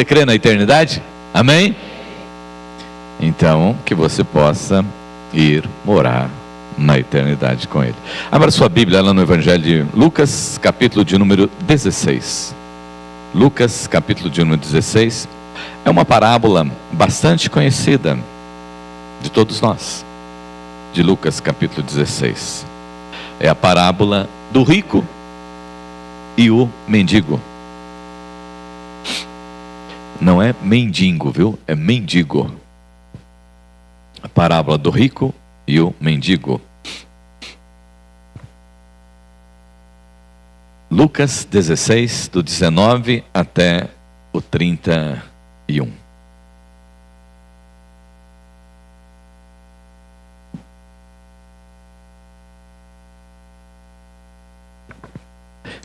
crê na eternidade? Amém? Então, que você possa ir morar na eternidade com Ele. Abra sua Bíblia lá no Evangelho de Lucas, capítulo de número 16. Lucas, capítulo de número 16, é uma parábola bastante conhecida de todos nós. De Lucas, capítulo 16. É a parábola do rico e o mendigo. Não é mendigo, viu? É mendigo. A parábola do rico e o mendigo. Lucas 16, do 19 até o 31.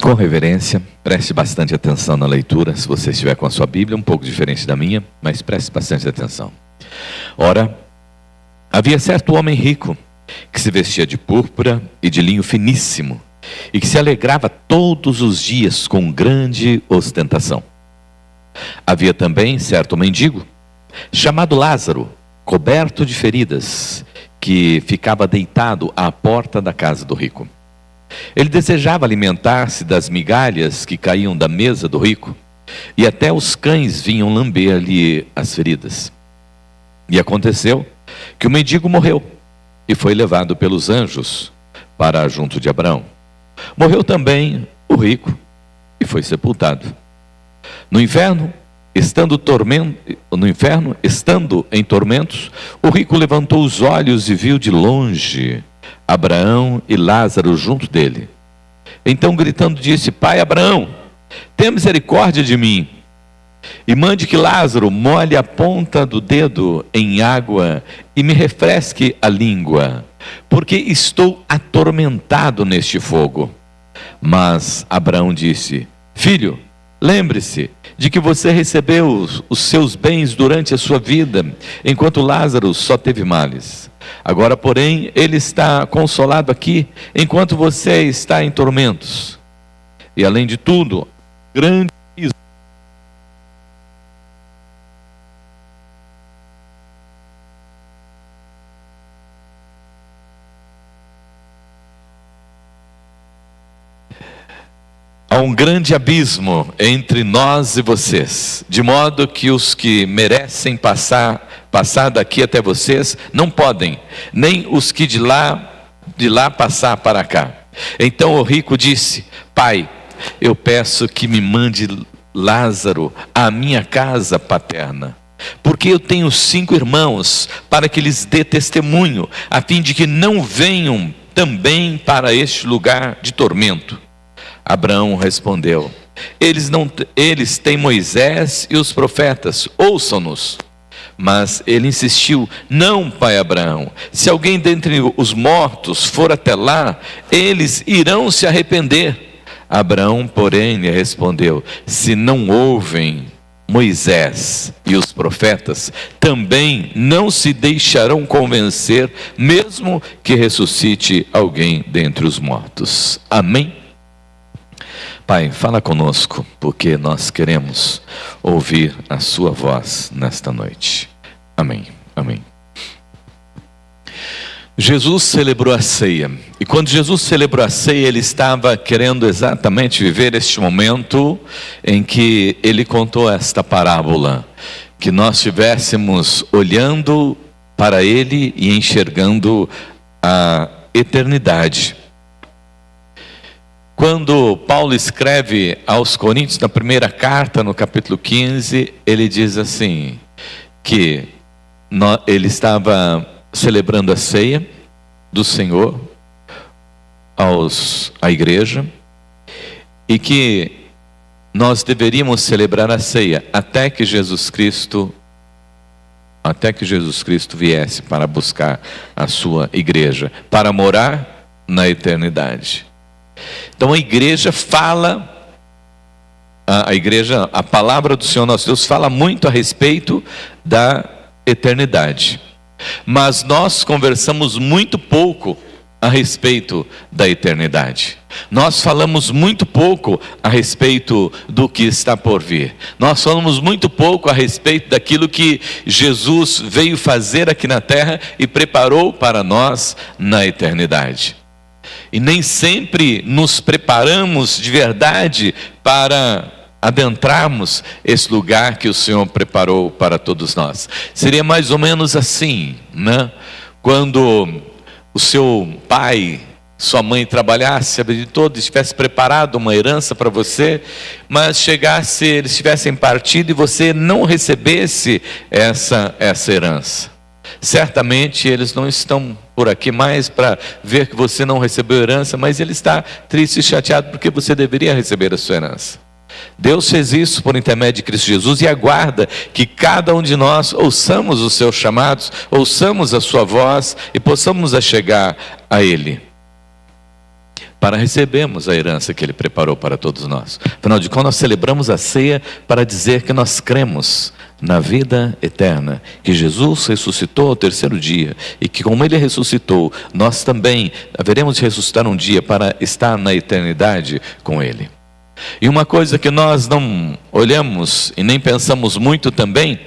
Com reverência, preste bastante atenção na leitura, se você estiver com a sua Bíblia, um pouco diferente da minha, mas preste bastante atenção. Ora, havia certo homem rico, que se vestia de púrpura e de linho finíssimo, e que se alegrava todos os dias com grande ostentação. Havia também certo mendigo, chamado Lázaro, coberto de feridas, que ficava deitado à porta da casa do rico. Ele desejava alimentar-se das migalhas que caíam da mesa do rico, e até os cães vinham lamber-lhe as feridas. E aconteceu que o mendigo morreu, e foi levado pelos anjos para junto de Abraão. Morreu também o rico, e foi sepultado. No inferno, estando em tormentos, o rico levantou os olhos e viu de longe Abraão e Lázaro junto dele. Então, gritando, disse: Pai Abraão, tenha misericórdia de mim, e mande que Lázaro molhe a ponta do dedo em água e me refresque a língua, porque estou atormentado neste fogo. Mas Abraão disse: Filho, lembre-se de que você recebeu os seus bens durante a sua vida, enquanto Lázaro só teve males. Agora, porém, ele está consolado aqui, enquanto você está em tormentos. E além de tudo, grande há um grande abismo entre nós e vocês, de modo que os que merecem passar daqui até vocês não podem, nem os que de lá passar para cá. Então o rico disse: Pai, eu peço que me mande Lázaro à minha casa paterna, porque eu tenho 5 irmãos, para que lhes dê testemunho, a fim de que não venham também para este lugar de tormento. Abraão respondeu: Eles têm Moisés e os profetas, ouçam-nos. Mas ele insistiu: Não, pai Abraão, se alguém dentre os mortos for até lá, eles irão se arrepender. Abraão, porém, lhe respondeu: Se não ouvem Moisés e os profetas, também não se deixarão convencer, mesmo que ressuscite alguém dentre os mortos. Amém? Pai, fala conosco, porque nós queremos ouvir a sua voz nesta noite. Amém, amém. Jesus celebrou a ceia, e quando Jesus celebrou a ceia, ele estava querendo exatamente viver este momento em que ele contou esta parábola, que nós estivéssemos olhando para ele e enxergando a eternidade. Quando Paulo escreve aos Coríntios, na primeira carta, no capítulo 15, ele diz assim, que ele estava celebrando a ceia do Senhor à igreja, e que nós deveríamos celebrar a ceia até que Jesus Cristo viesse para buscar a sua igreja, para morar na eternidade. Então a igreja fala, a palavra do Senhor nosso Deus fala muito a respeito da eternidade, mas nós conversamos muito pouco a respeito da eternidade. Nós falamos muito pouco a respeito do que está por vir. Nós falamos muito pouco a respeito daquilo que Jesus veio fazer aqui na terra e preparou para nós na eternidade. E nem sempre nos preparamos de verdade para adentrarmos esse lugar que o Senhor preparou para todos nós. Seria mais ou menos assim, né? Quando o seu pai, sua mãe trabalhasse a vida toda, estivesse preparado uma herança para você, mas chegasse, eles tivessem partido e você não recebesse essa herança. Certamente eles não estão por aqui mais para ver que você não recebeu herança, mas ele está triste e chateado porque você deveria receber a sua herança. Deus fez isso por intermédio de Cristo Jesus e aguarda que cada um de nós ouçamos os seus chamados, ouçamos a sua voz e possamos chegar a Ele, para recebermos a herança que Ele preparou para todos nós. Afinal de contas, nós celebramos a ceia para dizer que nós cremos na vida eterna, que Jesus ressuscitou ao terceiro dia, e que como Ele ressuscitou, nós também haveremos de ressuscitar um dia para estar na eternidade com Ele. E uma coisa que nós não olhamos e nem pensamos muito também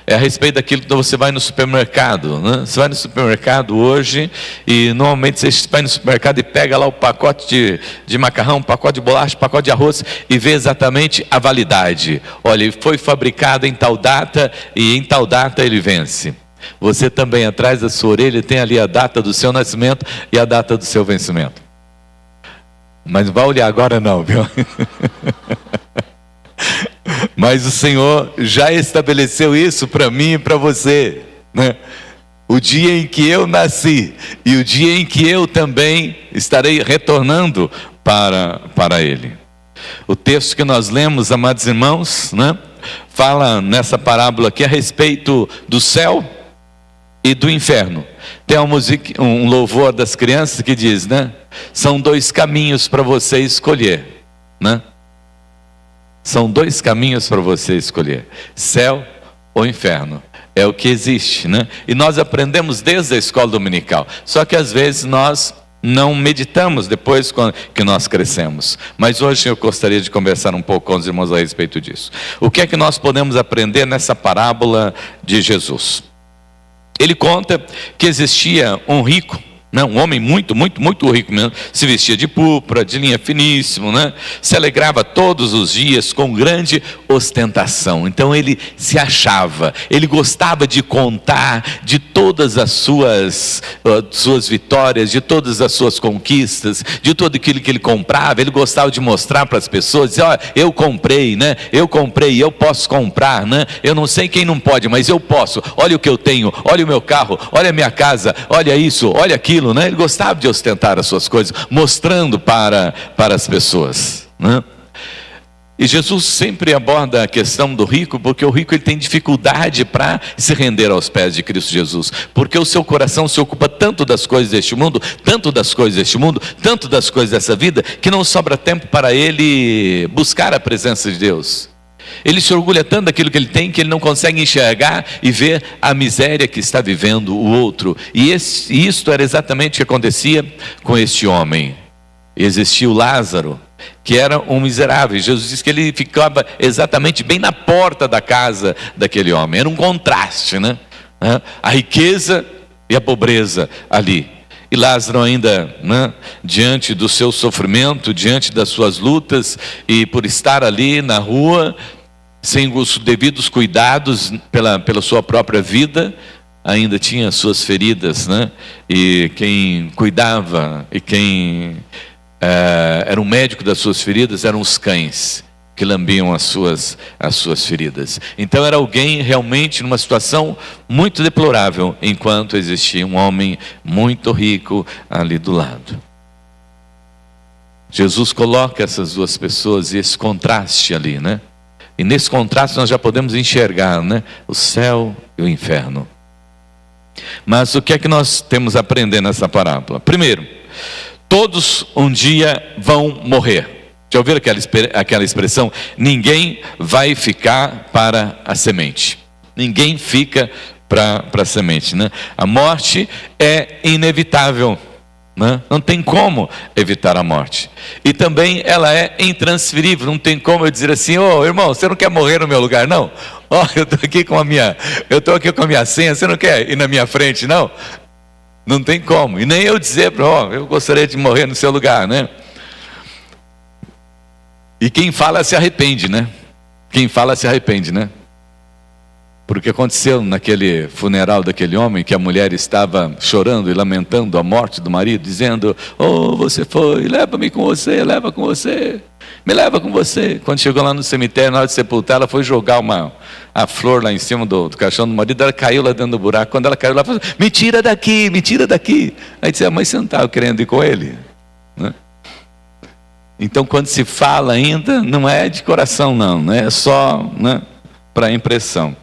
é a respeito daquilo que você vai no supermercado, né? Você vai no supermercado hoje e normalmente você vai no supermercado e pega lá o pacote de macarrão, pacote de bolacha, pacote de arroz e vê exatamente a validade. Olha, ele foi fabricado em tal data e em tal data ele vence. Você também, atrás da sua orelha, tem ali a data do seu nascimento e a data do seu vencimento. Mas não vai olhar agora não, viu? Mas o Senhor já estabeleceu isso para mim e para você, né? O dia em que eu nasci e o dia em que eu também estarei retornando para Ele. O texto que nós lemos, amados irmãos, né, fala nessa parábola aqui a respeito do céu e do inferno. Tem uma música, um louvor das crianças que diz, né? São dois caminhos para você escolher, né? São dois caminhos para você escolher: céu ou inferno. É o que existe, né? E nós aprendemos desde a escola dominical. Só que às vezes nós não meditamos depois que nós crescemos. Mas hoje eu gostaria de conversar um pouco com os irmãos a respeito disso. O que é que nós podemos aprender nessa parábola de Jesus? Ele conta que existia um rico, né, um homem muito rico mesmo, se vestia de púrpura, de linha finíssimo, né, se alegrava todos os dias com grande ostentação. Então ele se achava, ele gostava de contar de todas as suas vitórias, de todas as suas conquistas, de tudo aquilo que ele comprava. Ele gostava de mostrar para as pessoas, dizer, olha, eu comprei, né, eu posso comprar, né, eu não sei quem não pode, mas eu posso, olha o que eu tenho, olha o meu carro, olha a minha casa, olha isso, olha aquilo, né? Ele gostava de ostentar as suas coisas, mostrando para as pessoas, né? E Jesus sempre aborda a questão do rico, porque o rico ele tem dificuldade para se render aos pés de Cristo Jesus, porque o seu coração se ocupa tanto das coisas deste mundo, tanto das coisas dessa vida, que não sobra tempo para ele buscar a presença de Deus. Ele se orgulha tanto daquilo que ele tem, que ele não consegue enxergar e ver a miséria que está vivendo o outro. E isto era exatamente o que acontecia com este homem. Existia o Lázaro, que era um miserável. Jesus disse que ele ficava exatamente bem na porta da casa daquele homem. Era um contraste, né? A riqueza e a pobreza ali. E Lázaro ainda, né, diante do seu sofrimento, diante das suas lutas, e por estar ali na rua, sem os devidos cuidados pela sua própria vida, ainda tinha suas feridas, né? E quem cuidava e quem era o médico das suas feridas eram os cães que lambiam as suas feridas. Então era alguém realmente numa situação muito deplorável, enquanto existia um homem muito rico ali do lado. Jesus coloca essas duas pessoas e esse contraste ali, né? E nesse contraste nós já podemos enxergar, né, o céu e o inferno. Mas o que é que nós temos a aprender nessa parábola? Primeiro, todos um dia vão morrer. Já ouviram aquela expressão? Ninguém vai ficar para a semente. Ninguém fica para a semente, né? A morte é inevitável. né? Não tem como evitar a morte. E também ela é intransferível. Não tem como eu dizer assim: ô irmão, você não quer morrer no meu lugar, não? Ó, eu estou aqui com a minha senha, você não quer ir na minha frente, não? Não tem como. E nem eu dizer, eu gostaria de morrer no seu lugar, né? E quem fala se arrepende, né? Quem fala se arrepende, né? Porque aconteceu naquele funeral daquele homem, que a mulher estava chorando e lamentando a morte do marido, dizendo: oh, você foi, leva-me com você, leva com você, me leva com você. Quando chegou lá no cemitério, na hora de sepultar, ela foi jogar a flor lá em cima do caixão do marido, ela caiu lá dentro do buraco. Quando ela caiu lá, ela falou: me tira daqui, me tira daqui. Aí disse: mas você não estava querendo ir com ele, né? Então, quando se fala ainda, não é de coração, não é só, né, para impressão.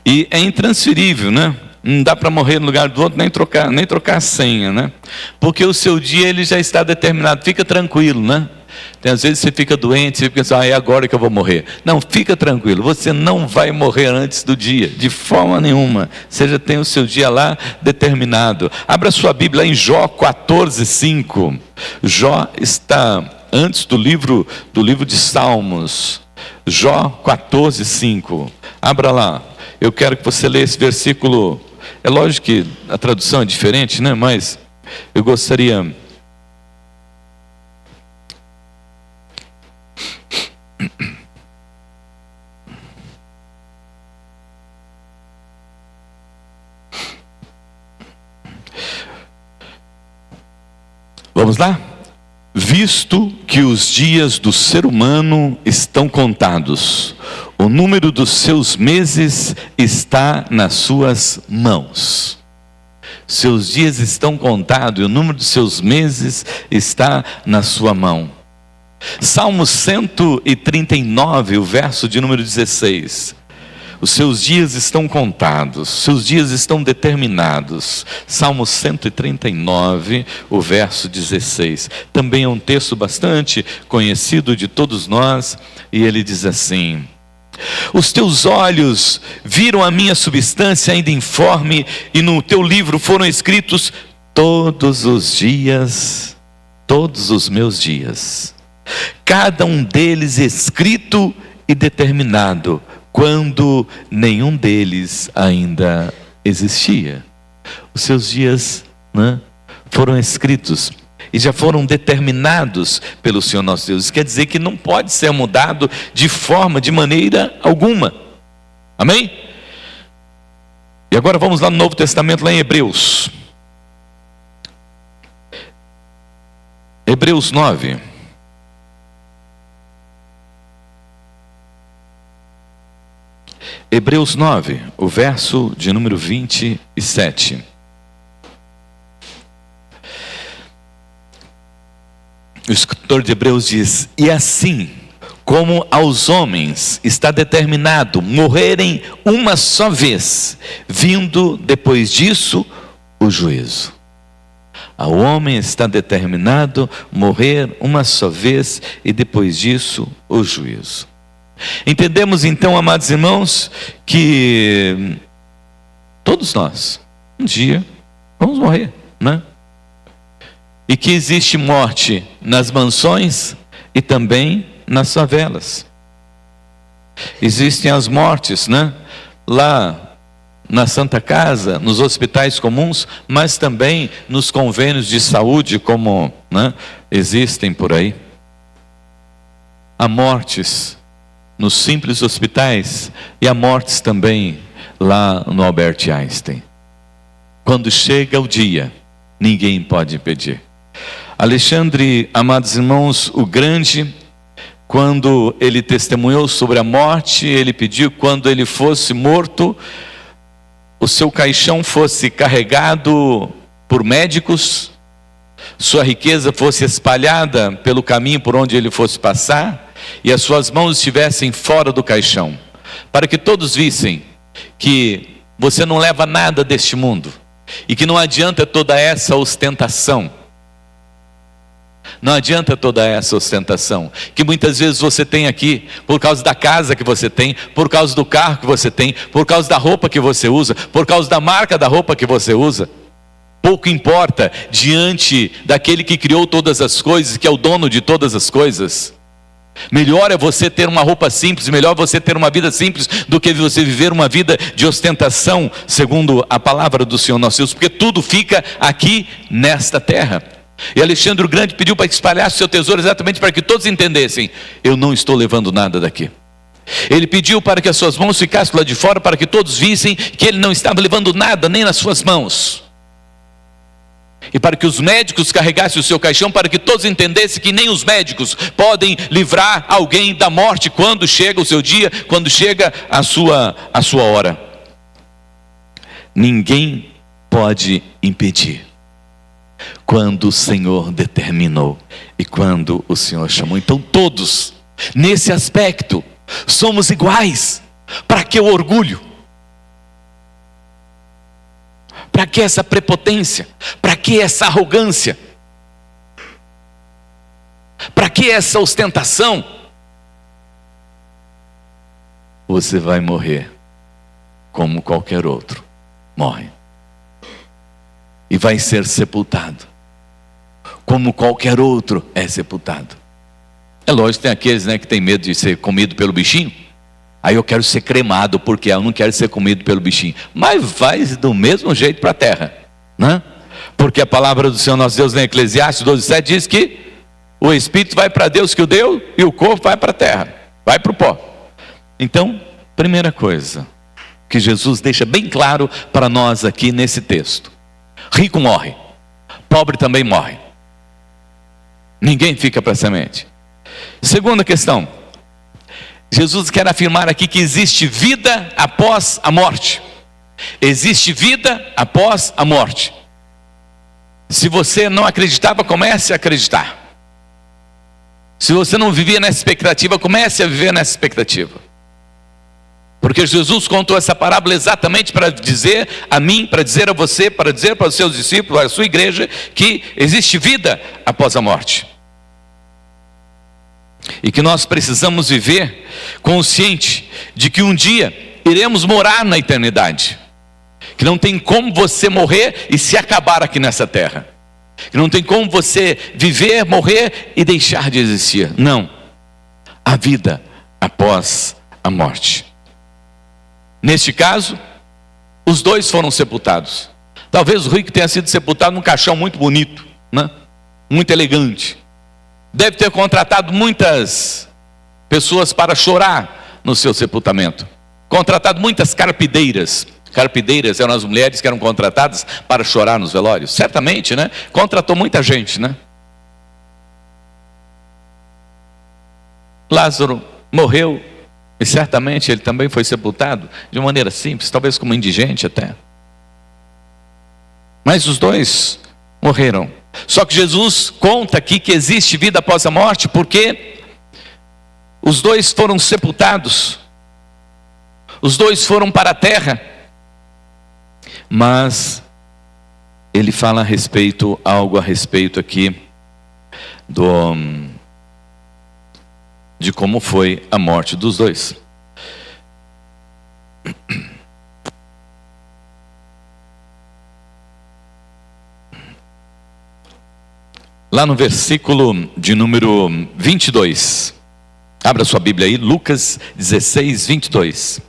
E é intransferível, né? Não dá para morrer no lugar do outro, nem trocar a senha, né? Porque o seu dia ele já está determinado. Fica tranquilo, né? Às vezes você fica doente, você fica assim: é agora que eu vou morrer. Não, fica tranquilo, você não vai morrer antes do dia, de forma nenhuma. Você já tem o seu dia lá determinado. Abra sua Bíblia em Jó 14:5. Jó está antes do livro de Salmos. Jó 14:5. Abra lá. Eu quero que você leia esse versículo. É lógico que a tradução é diferente, né? Mas eu gostaria... Vamos lá? Visto que os dias do ser humano estão contados, o número dos seus meses está nas suas mãos. Seus dias estão contados e o número dos seus meses está na sua mão. Salmo 139, o verso de número 16. Os seus dias estão contados, seus dias estão determinados. Salmo 139, o verso 16. Também é um texto bastante conhecido de todos nós, e ele diz assim: os teus olhos viram a minha substância ainda informe, e no teu livro foram escritos todos os dias, todos os meus dias, cada um deles escrito e determinado, quando nenhum deles ainda existia. Os seus dias, né, foram escritos e já foram determinados pelo Senhor nosso Deus. Isso quer dizer que não pode ser mudado de maneira alguma. Amém? E agora vamos lá no Novo Testamento, lá em Hebreus. Hebreus 9. Hebreus 9, o verso de número 27. O escritor de Hebreus diz: e assim como aos homens está determinado morrerem uma só vez, vindo depois disso o juízo. Ao homem está determinado morrer uma só vez e depois disso o juízo. Entendemos então, amados irmãos, que todos nós um dia vamos morrer, né? E que existe morte nas mansões e também nas favelas. Existem as mortes, né, lá na Santa Casa, nos hospitais comuns, mas também nos convênios de saúde, como, né, existem por aí. Há mortes nos simples hospitais e há mortes também lá no Albert Einstein. Quando chega o dia, ninguém pode impedir. Alexandre, amados irmãos, o Grande, quando ele testemunhou sobre a morte, ele pediu que quando ele fosse morto, o seu caixão fosse carregado por médicos, sua riqueza fosse espalhada pelo caminho por onde ele fosse passar, e as suas mãos estivessem fora do caixão, para que todos vissem que você não leva nada deste mundo, e que não adianta toda essa ostentação. Não adianta toda essa ostentação que muitas vezes você tem aqui, por causa da casa que você tem, por causa do carro que você tem, por causa da roupa que você usa, por causa da marca da roupa que você usa. pouco importa diante daquele que criou todas as coisas, que é o dono de todas as coisas. Melhor é você ter uma roupa simples, melhor você ter uma vida simples, do que você viver uma vida de ostentação, segundo a palavra do Senhor nosso Deus, porque tudo fica aqui nesta terra. E Alexandre o Grande pediu para que espalhasse o seu tesouro, exatamente para que todos entendessem: eu não estou levando nada daqui. Ele pediu para que as suas mãos ficassem lá de fora, para que todos vissem que ele não estava levando nada nem nas suas mãos. E para que os médicos carregassem o seu caixão, para que todos entendessem que nem os médicos podem livrar alguém da morte quando chega o seu dia, quando chega a sua hora. Ninguém pode impedir quando o Senhor determinou e quando o Senhor chamou. Então todos, nesse aspecto, somos iguais. Para que o orgulho? Para que essa prepotência? Para que essa arrogância? Para que essa ostentação? Você vai morrer como qualquer outro morre. E vai ser sepultado como qualquer outro é sepultado. É lógico, tem aqueles, que tem medo de ser comido pelo bichinho. Aí eu quero ser cremado, porque eu não quero ser comido pelo bichinho. Mas vai do mesmo jeito para a terra, né? Porque a palavra do Senhor nosso Deus, em Eclesiastes 12:7, diz que o espírito vai para Deus que o deu, e o corpo vai para a terra, vai para o pó. Então, primeira coisa que Jesus deixa bem claro para nós aqui nesse texto: rico morre, pobre também morre. Ninguém fica para a semente. Segunda questão, Jesus quer afirmar aqui que existe vida após a morte. Existe vida após a morte. Se você não acreditava, comece a acreditar. Se você não vivia nessa expectativa, comece a viver nessa expectativa. Porque Jesus contou essa parábola exatamente para dizer a mim, para dizer a você, para dizer para os seus discípulos, para a sua igreja, que existe vida após a morte. E que nós precisamos viver consciente de que um dia iremos morar na eternidade. Que não tem como você morrer e se acabar aqui nessa terra. Que não tem como você viver, morrer e deixar de existir. Não. A vida após a morte. Neste caso, os dois foram sepultados. Talvez o rico tenha sido sepultado num caixão muito bonito, muito elegante. Deve ter contratado muitas pessoas para chorar no seu sepultamento. Contratado muitas carpideiras. Carpideiras eram as mulheres que eram contratadas para chorar nos velórios. Certamente, contratou muita gente, Lázaro morreu e certamente ele também foi sepultado de maneira simples, talvez como indigente até. Mas os dois morreram. Só que Jesus conta aqui que existe vida após a morte, porque os dois foram sepultados, os dois foram para a terra. Mas ele fala algo a respeito aqui de como foi a morte dos dois. Lá no versículo de número 22, abra sua Bíblia aí, Lucas 16, 22.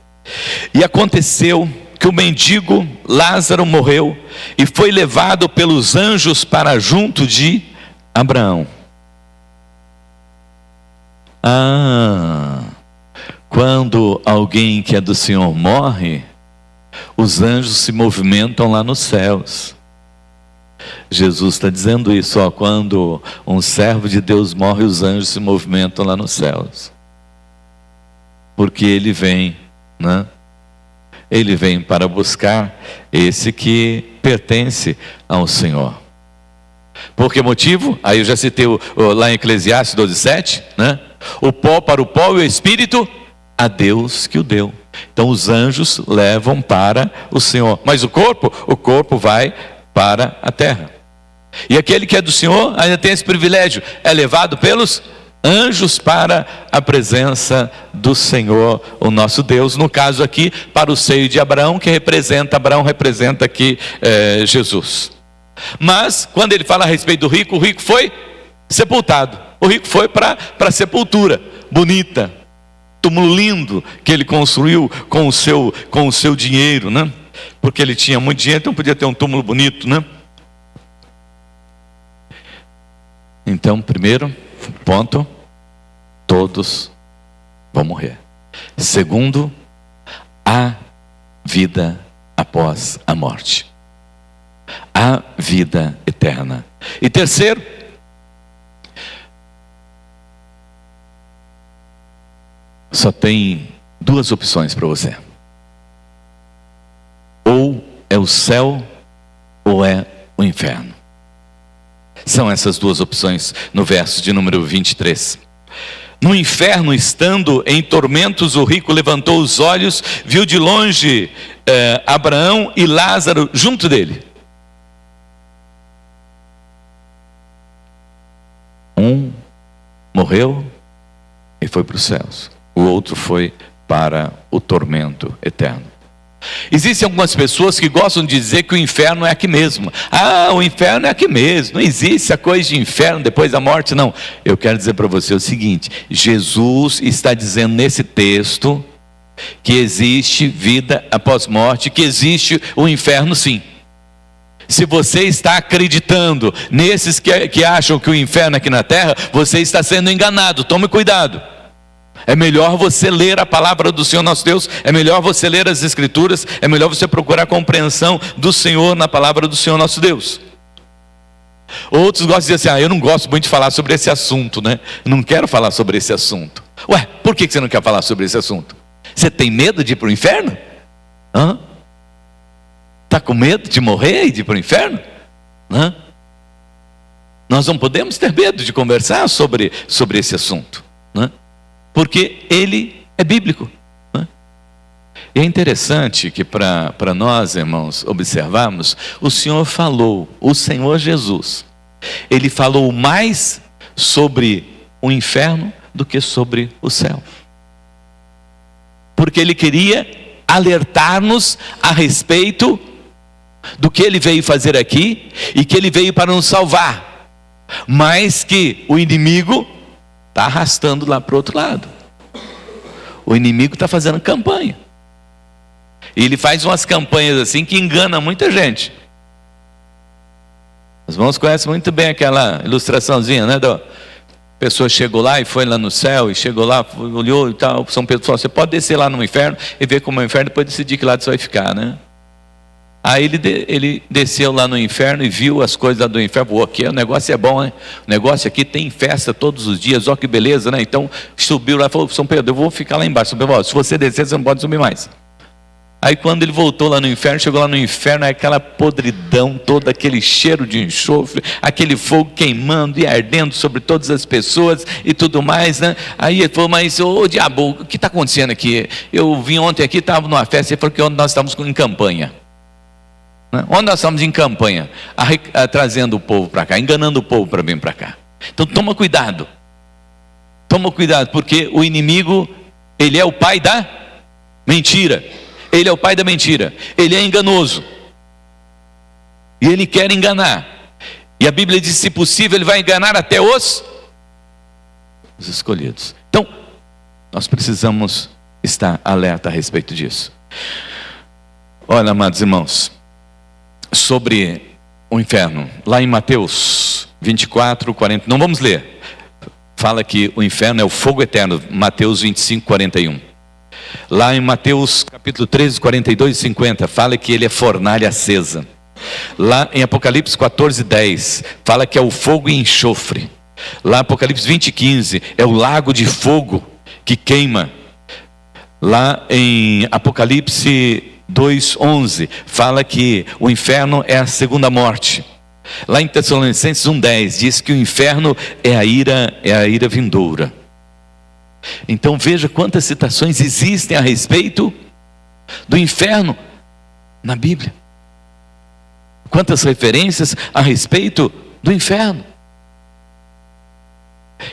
E aconteceu que o mendigo Lázaro morreu e foi levado pelos anjos para junto de Abraão. Quando alguém que é do Senhor morre, os anjos se movimentam lá nos céus. Jesus está dizendo isso, quando um servo de Deus morre, os anjos se movimentam lá nos céus. Porque ele vem, Ele vem para buscar esse que pertence ao Senhor. Por que motivo? Aí eu já citei lá em Eclesiastes 12:7, O pó para o pó e o espírito a Deus que o deu. Então os anjos levam para o Senhor. Mas o corpo vai para a terra. E aquele que é do Senhor ainda tem esse privilégio. É levado pelos anjos para a presença do Senhor, o nosso Deus. No caso aqui, para o seio de Abraão, Abraão representa aqui Jesus. Mas, quando ele fala a respeito do rico, o rico foi sepultado. O rico foi para a sepultura, bonita, túmulo lindo, que ele construiu com o seu dinheiro, né? Porque ele tinha muito dinheiro, então podia ter um túmulo bonito, né? Então, primeiro ponto, todos vão morrer. Segundo, há vida após a morte. Há vida eterna. E terceiro, só tem duas opções para você. Ou é o céu, ou é o inferno. São essas duas opções no verso de número 23. No inferno, estando em tormentos, o rico levantou os olhos, viu de longe Abraão e Lázaro junto dele. Um morreu e foi para os céus. O outro foi para o tormento eterno. Existem algumas pessoas que gostam de dizer que o inferno é aqui mesmo. Ah, o inferno é aqui mesmo. Não existe a coisa de inferno depois da morte, não. Eu quero dizer para você o seguinte: Jesus está dizendo nesse texto que existe vida após morte, que existe o inferno, sim. Se você está acreditando nesses que acham que o inferno é aqui na terra, você está sendo enganado. Tome cuidado. É melhor você ler a palavra do Senhor nosso Deus, é melhor você ler as Escrituras, é melhor você procurar a compreensão do Senhor na palavra do Senhor nosso Deus. Outros gostam de dizer assim: eu não gosto muito de falar sobre esse assunto, né? Não quero falar sobre esse assunto. Ué, por que você não quer falar sobre esse assunto? Você tem medo de ir para o inferno? Está com medo de morrer e de ir para o inferno? Nós não podemos ter medo de conversar sobre esse assunto, né? Porque ele é bíblico, né? E é interessante que para nós, irmãos, observarmos, o Senhor Jesus, ele falou mais sobre o inferno do que sobre o céu. Porque ele queria alertar-nos a respeito do que ele veio fazer aqui e que ele veio para nos salvar, mas que o inimigo está arrastando lá para o outro lado. O inimigo está fazendo campanha. E ele faz umas campanhas assim que engana muita gente. Os irmãos conhecem muito bem aquela ilustraçãozinha, né? A pessoa chegou lá e foi lá no céu, e chegou lá, olhou e tal. São Pedro falou: você pode descer lá no inferno e ver como é o inferno, depois decidir que lado você vai ficar, né? Aí ele desceu lá no inferno e viu as coisas lá do inferno. Pô, aqui o negócio é bom, né? O negócio aqui tem festa todos os dias, ó que beleza, né? Então subiu lá e falou: São Pedro, eu vou ficar lá embaixo. São Pedro, se você descer, você não pode subir mais. Aí quando ele voltou lá no inferno, chegou lá no inferno, aquela podridão toda, aquele cheiro de enxofre, aquele fogo queimando e ardendo sobre todas as pessoas e tudo mais, né? Aí ele falou: mas ô diabo, o que está acontecendo aqui? Eu vim ontem aqui, estava numa festa. Ele falou que ontem nós estávamos em campanha. Onde nós estamos em campanha, trazendo o povo para cá, enganando o povo para vir para cá. Então toma cuidado, porque o inimigo, ele é o pai da mentira, ele é o pai da mentira, ele é enganoso, e ele quer enganar, e a Bíblia diz: se possível, ele vai enganar até os escolhidos. Então, nós precisamos estar alerta a respeito disso. Olha, amados irmãos, sobre o inferno, lá em Mateus 24, 40, não vamos ler, fala que o inferno é o fogo eterno, Mateus 25, 41. Lá em Mateus capítulo 13, 42 e 50, fala que ele é fornalha acesa. Lá em Apocalipse 14, 10, fala que é o fogo e enxofre. Lá em Apocalipse 20, 15, é o lago de fogo que queima. Lá em Apocalipse 2:11 fala que o inferno é a segunda morte. Lá em Tessalonicenses 1:10 diz que o inferno é a ira vindoura. Então veja quantas citações existem a respeito do inferno na Bíblia. Quantas referências a respeito do inferno.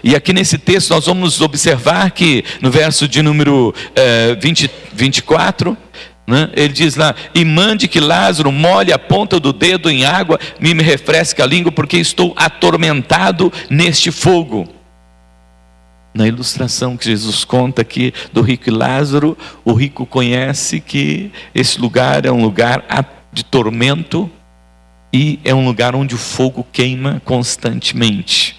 E aqui nesse texto nós vamos observar que no verso de número 24, né? Ele diz lá: e mande que Lázaro molhe a ponta do dedo em água e me refresque a língua, porque estou atormentado neste fogo. Na ilustração que Jesus conta aqui do rico e Lázaro, o rico conhece que esse lugar é um lugar de tormento e é um lugar onde o fogo queima constantemente.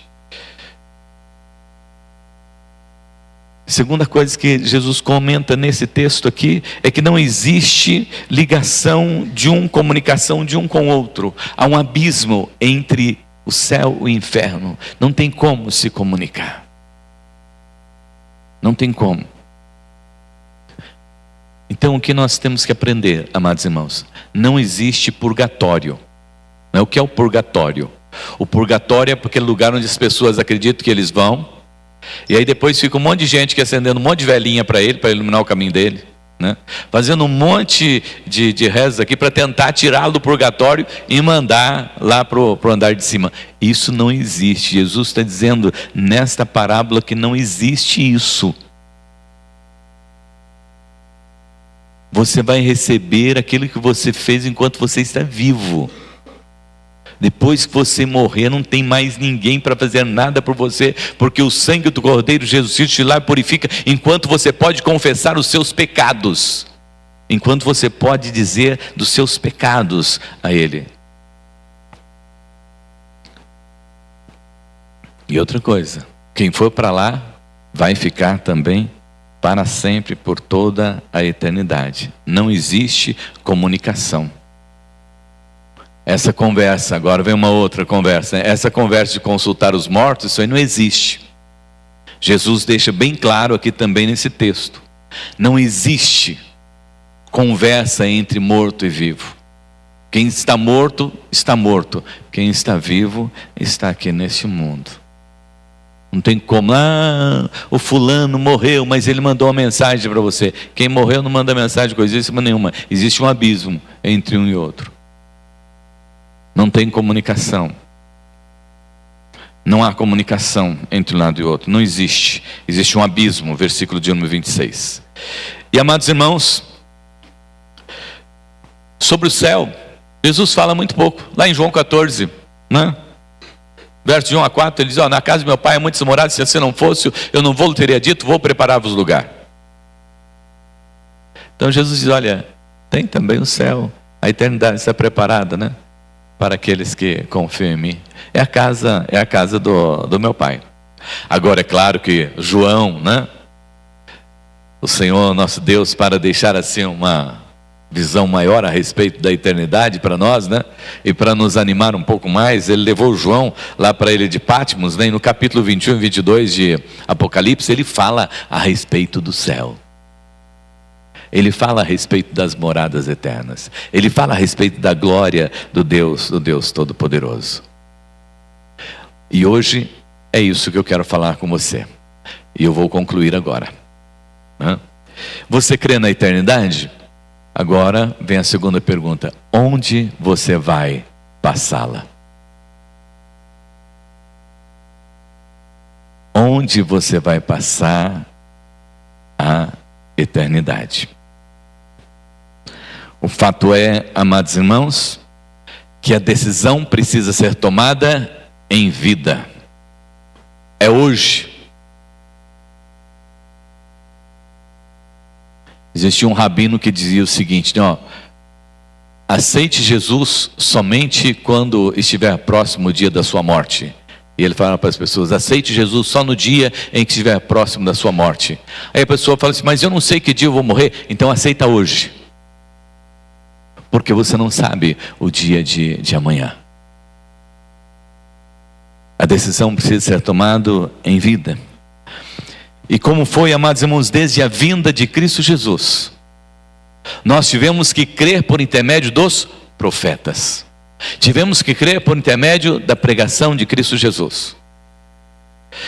Segunda coisa que Jesus comenta nesse texto aqui é que não existe ligação comunicação de um com o outro. Há um abismo entre o céu e o inferno. Não tem como se comunicar. Não tem como. Então o que nós temos que aprender, amados irmãos? Não existe purgatório. O que é o purgatório? O purgatório é aquele lugar onde as pessoas acreditam que eles vão, e aí depois fica um monte de gente que acendendo um monte de velhinha para ele, para iluminar o caminho dele, né? Fazendo um monte de rezas aqui para tentar tirá-lo do purgatório e mandar lá para o andar de cima. Isso não existe. Jesus está dizendo nesta parábola que não existe isso. Você vai receber aquilo que você fez enquanto você está vivo. Depois que você morrer, não tem mais ninguém para fazer nada por você, porque o sangue do Cordeiro Jesus Cristo te lava e purifica, enquanto você pode confessar os seus pecados, enquanto você pode dizer dos seus pecados a Ele. E outra coisa, quem for para lá, vai ficar também para sempre, por toda a eternidade. Não existe comunicação. Essa conversa, agora vem uma outra conversa, né? Essa conversa de consultar os mortos, isso aí não existe. Jesus deixa bem claro aqui também nesse texto. Não existe conversa entre morto e vivo. Quem está morto, está morto. Quem está vivo, está aqui neste mundo. Não tem como, o fulano morreu, mas ele mandou uma mensagem para você. Quem morreu não manda mensagem coisíssima nenhuma. Existe um abismo entre um e outro. Não tem comunicação. Não há comunicação entre um lado e outro. Não existe. Existe um abismo, versículo de número 26. E amados irmãos, sobre o céu, Jesus fala muito pouco. Lá em João 14, né? Verso de 1 a 4, ele diz: na casa do meu pai há muitas moradas, se assim não fosse, eu não vou teria dito, vou preparar-vos lugar. Então Jesus diz: olha, tem também o céu, a eternidade está preparada, né? Para aqueles que confiam em mim. É a casa do meu pai. Agora é claro que João, né? O Senhor nosso Deus, para deixar assim uma visão maior a respeito da eternidade para nós, né? E para nos animar um pouco mais, ele levou João lá para a ilha de Patmos, né? E no capítulo 21 e 22 de Apocalipse, ele fala a respeito do céu. Ele fala a respeito das moradas eternas. Ele fala a respeito da glória do Deus Todo-Poderoso. E hoje é isso que eu quero falar com você. E eu vou concluir agora. Você crê na eternidade? Agora vem a segunda pergunta: onde você vai passá-la? Onde você vai passar a eternidade? O fato é, amados irmãos, que a decisão precisa ser tomada em vida. É hoje. Existia um rabino que dizia o seguinte: aceite Jesus somente quando estiver próximo o dia da sua morte. E ele falava para as pessoas: aceite Jesus só no dia em que estiver próximo da sua morte. Aí a pessoa fala assim: mas eu não sei que dia eu vou morrer. Então aceita hoje, porque você não sabe o dia de amanhã. A decisão precisa ser tomada em vida. E como foi, amados irmãos, desde a vinda de Cristo Jesus, nós tivemos que crer por intermédio dos profetas. Tivemos que crer por intermédio da pregação de Cristo Jesus.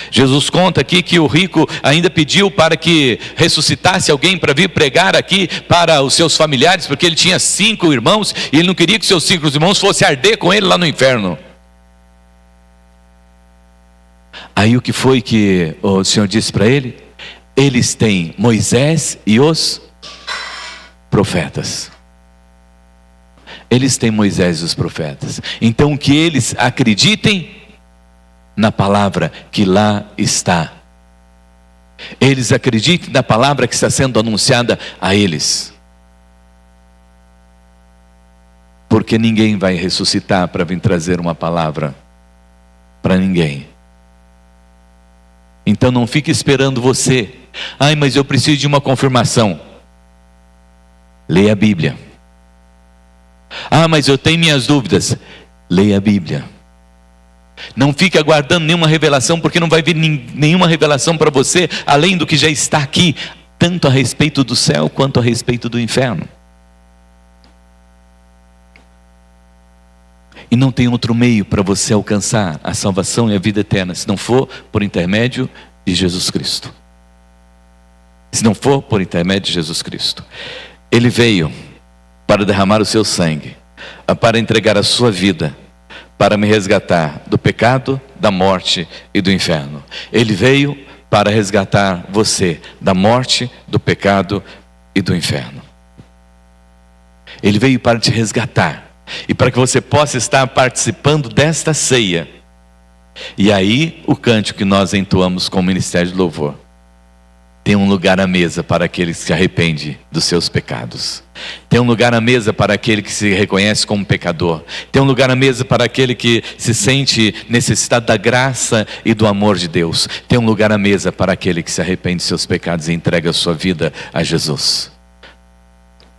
Jesus conta aqui que o rico ainda pediu para que ressuscitasse alguém para vir pregar aqui para os seus familiares, porque ele tinha 5 irmãos e ele não queria que seus 5 irmãos fossem arder com ele lá no inferno. Aí o que foi que o Senhor disse para ele? Eles têm Moisés e os profetas. Eles têm Moisés e os profetas. Então que eles acreditem na palavra que lá está. Eles acreditem na palavra que está sendo anunciada a eles. Porque ninguém vai ressuscitar para vir trazer uma palavra para ninguém. Então não fique esperando você. Ai, mas eu preciso de uma confirmação. Leia a Bíblia. Ah, mas eu tenho minhas dúvidas. Leia a Bíblia. Não fique aguardando nenhuma revelação, porque não vai vir nenhuma revelação para você, além do que já está aqui, tanto a respeito do céu, quanto a respeito do inferno. E não tem outro meio para você alcançar a salvação e a vida eterna, se não for por intermédio de Jesus Cristo. Se não for por intermédio de Jesus Cristo. Ele veio para derramar o seu sangue, para entregar a sua vida, para me resgatar do pecado, da morte e do inferno. Ele veio para resgatar você da morte, do pecado e do inferno. Ele veio para te resgatar e para que você possa estar participando desta ceia. E aí o cântico que nós entoamos com o Ministério de Louvor: tem um lugar à mesa para aquele que se arrepende dos seus pecados. Tem um lugar à mesa para aquele que se reconhece como pecador. Tem um lugar à mesa para aquele que se sente necessitado da graça e do amor de Deus. Tem um lugar à mesa para aquele que se arrepende dos seus pecados e entrega a sua vida a Jesus.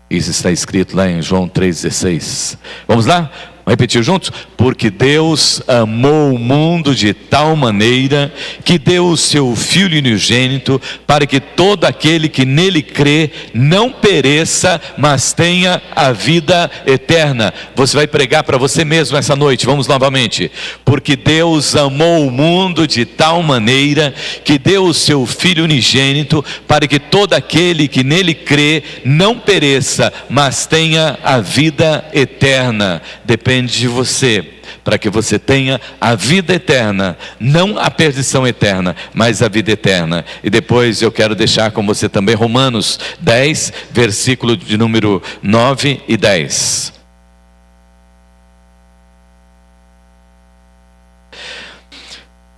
Isso está escrito lá em João 3,16. Vamos lá? Vamos repetir juntos? Porque Deus amou o mundo de tal maneira que deu o seu Filho unigênito, para que todo aquele que nele crê não pereça, mas tenha a vida eterna. Você vai pregar para você mesmo essa noite. Vamos novamente. Porque Deus amou o mundo de tal maneira que deu o seu Filho unigênito, para que todo aquele que nele crê não pereça, mas tenha a vida eterna. Depende de você, para que você tenha a vida eterna, não a perdição eterna, mas a vida eterna. E depois eu quero deixar com você também Romanos 10, versículo de número 9 e 10.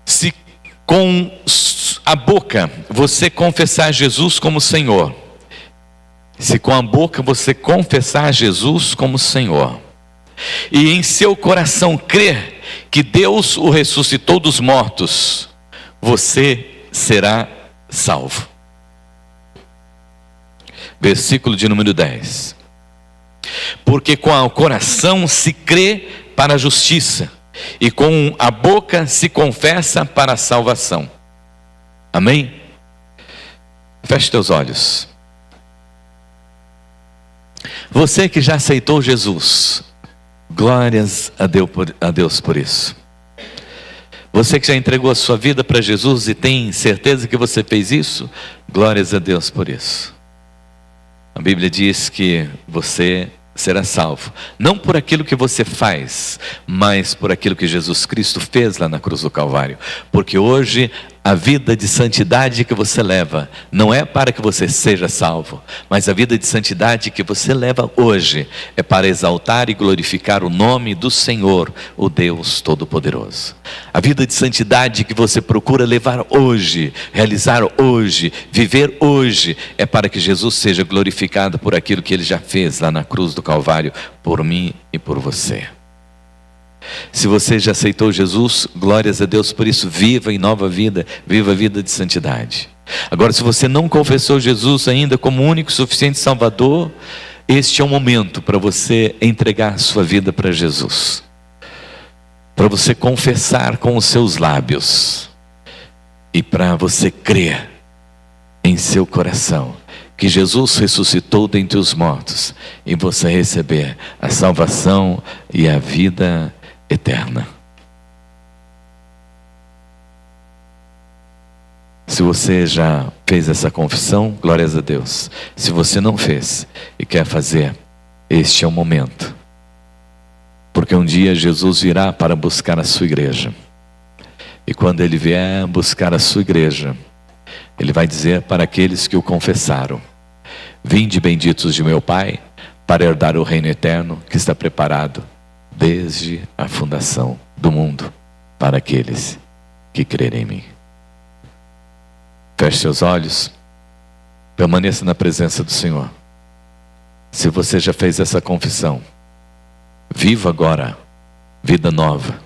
Se com a boca você confessar Jesus como Senhor, se com a boca você confessar Jesus como Senhor, e em seu coração crer que Deus o ressuscitou dos mortos, você será salvo. Versículo de número 10. Porque com o coração se crê para a justiça, e com a boca se confessa para a salvação. Amém? Feche teus olhos. Você que já aceitou Jesus, glórias a Deus por isso. Você que já entregou a sua vida para Jesus e tem certeza que você fez isso, glórias a Deus por isso. A Bíblia diz que você será salvo, não por aquilo que você faz, mas por aquilo que Jesus Cristo fez lá na cruz do Calvário. Porque hoje a vida de santidade que você leva não é para que você seja salvo, mas a vida de santidade que você leva hoje é para exaltar e glorificar o nome do Senhor, o Deus Todo-Poderoso. A vida de santidade que você procura levar hoje, realizar hoje, viver hoje, é para que Jesus seja glorificado por aquilo que Ele já fez lá na cruz do Calvário, por mim e por você. Se você já aceitou Jesus, glórias a Deus por isso. Viva em nova vida, viva a vida de santidade. Agora, se você não confessou Jesus ainda como único e suficiente Salvador, este é o momento para você entregar a sua vida para Jesus, para você confessar com os seus lábios e para você crer em seu coração que Jesus ressuscitou dentre os mortos, e você receber a salvação e a vida eterna. Se você já fez essa confissão, glórias a Deus. Se você não fez e quer fazer, este é o momento. Porque um dia Jesus virá para buscar a sua igreja. E quando Ele vier buscar a sua igreja, Ele vai dizer para aqueles que o confessaram: Vinde benditos de meu Pai, para herdar o reino eterno que está preparado desde a fundação do mundo para aqueles que crerem em mim. Feche seus olhos, permaneça na presença do Senhor. Se você já fez essa confissão, viva agora vida nova.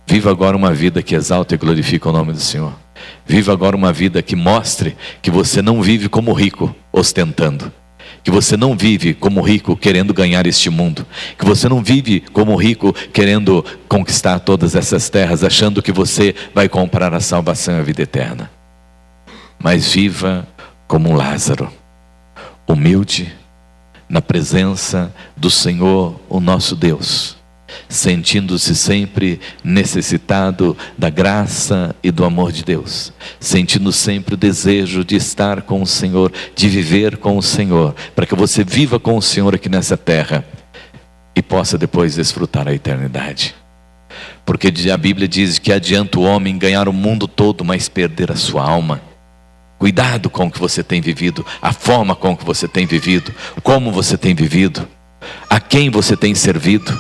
Viva agora uma vida que exalta e glorifica o nome do Senhor. Viva agora uma vida que mostre que você não vive como rico ostentando, que você não vive como rico querendo ganhar este mundo, que você não vive como rico querendo conquistar todas essas terras, achando que você vai comprar a salvação e a vida eterna. Mas viva como um Lázaro, humilde, na presença do Senhor, o nosso Deus, sentindo-se sempre necessitado da graça e do amor de Deus, sentindo sempre o desejo de estar com o Senhor, de viver com o Senhor, para que você viva com o Senhor aqui nessa terra e possa depois desfrutar a eternidade. Porque a Bíblia diz que adianta o homem ganhar o mundo todo, mas perder a sua alma. Cuidado com o que você tem vivido, a forma com que você tem vivido, como você tem vivido, a quem você tem servido.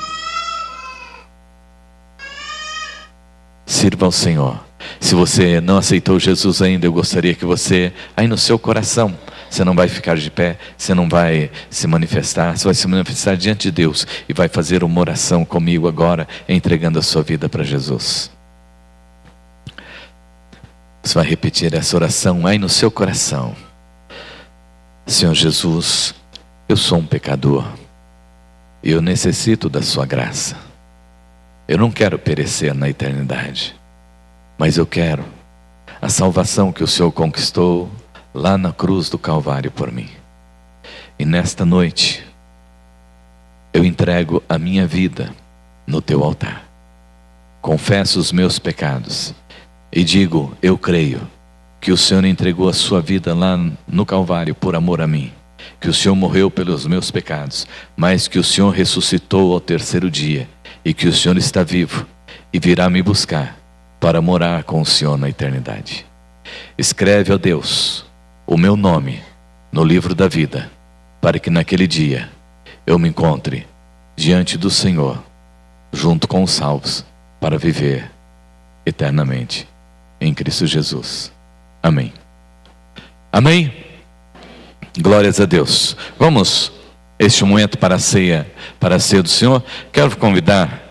Sirva ao Senhor. Se você não aceitou Jesus ainda, eu gostaria que você, aí no seu coração, você não vai ficar de pé, você não vai se manifestar, você vai se manifestar diante de Deus e vai fazer uma oração comigo agora, entregando a sua vida para Jesus. Você vai repetir essa oração aí no seu coração. Senhor Jesus, eu sou um pecador. Eu necessito da sua graça. Eu não quero perecer na eternidade, mas eu quero a salvação que o Senhor conquistou lá na cruz do Calvário por mim. E nesta noite, eu entrego a minha vida no teu altar. Confesso os meus pecados e digo, eu creio que o Senhor entregou a sua vida lá no Calvário por amor a mim, que o Senhor morreu pelos meus pecados, mas que o Senhor ressuscitou ao terceiro dia e que o Senhor está vivo e virá me buscar para morar com o Senhor na eternidade. Escreve, ó Deus, o meu nome no livro da vida, para que naquele dia eu me encontre diante do Senhor, junto com os salvos, para viver eternamente em Cristo Jesus. Amém. Amém. Glórias a Deus. Vamos, este momento para a ceia do Senhor. Quero convidar